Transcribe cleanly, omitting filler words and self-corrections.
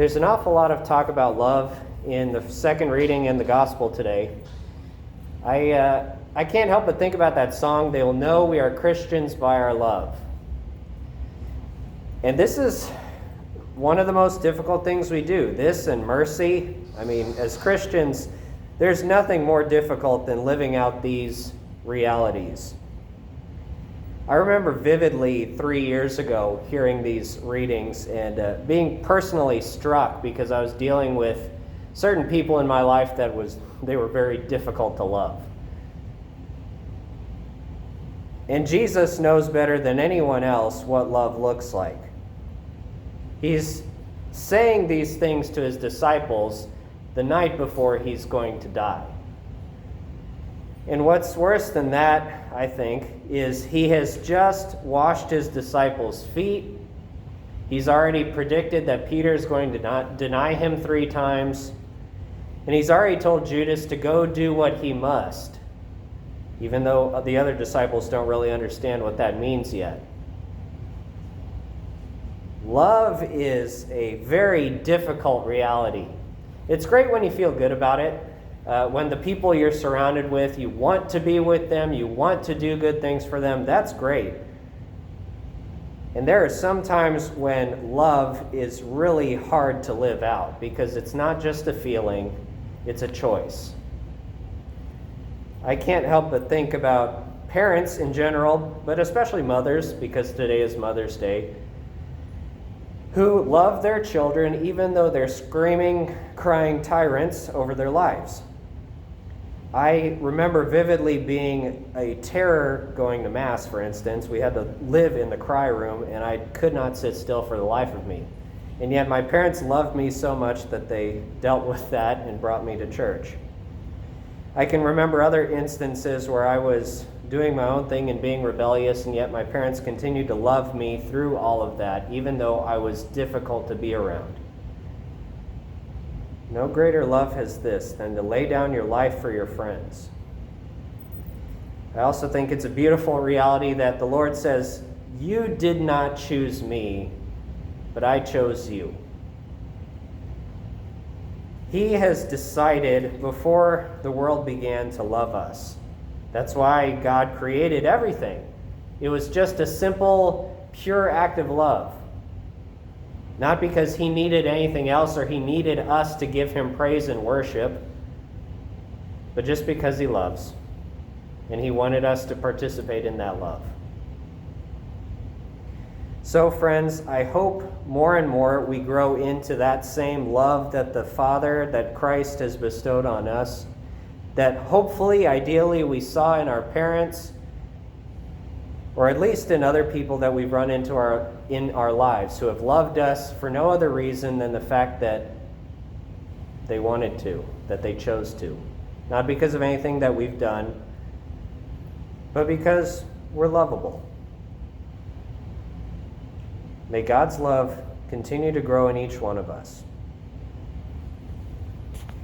There's an awful lot of talk about love in the second reading in the gospel today. I can't help but think about that song, "They will know we are Christians by our love." And this is one of the most difficult things we do. This and mercy. I mean, as Christians, there's nothing more difficult than living out these realities. I remember vividly 3 years ago hearing these readings and being personally struck because I was dealing with certain people in my life they were very difficult to love. And Jesus knows better than anyone else what love looks like. He's saying these things to his disciples the night before he's going to die. And what's worse than that, I think, is he has just washed his disciples' feet. He's already predicted that Peter's going to not deny him 3 times. And he's already told Judas to go do what he must, even though the other disciples don't really understand what that means yet. Love is a very difficult reality. It's great when you feel good about it. When the people you're surrounded with, you want to be with them, you want to do good things for them, that's great. And there are some times when love is really hard to live out because it's not just a feeling, it's a choice. I can't help but think about parents in general, but especially mothers, because today is Mother's Day, who love their children even though they're screaming, crying tyrants over their lives. I remember vividly being a terror going to Mass, for instance. We had to live in the cry room, and I could not sit still for the life of me. And yet my parents loved me so much that they dealt with that and brought me to church. I can remember other instances where I was doing my own thing and being rebellious, and yet my parents continued to love me through all of that, even though I was difficult to be around. No greater love has this than to lay down your life for your friends. I also think it's a beautiful reality that the Lord says, "You did not choose me, but I chose you." He has decided before the world began to love us. That's why God created everything. It was just a simple, pure act of love. Not because he needed anything else or he needed us to give him praise and worship, but just because he loves. And he wanted us to participate in that love. So friends, I hope more and more we grow into that same love that the Father, that Christ has bestowed on us, that hopefully, ideally, we saw in our parents, or at least in other people that we've run into in our lives who have loved us for no other reason than the fact that they wanted to, that they chose to. Not because of anything that we've done, but because we're lovable. May God's love continue to grow in each one of us.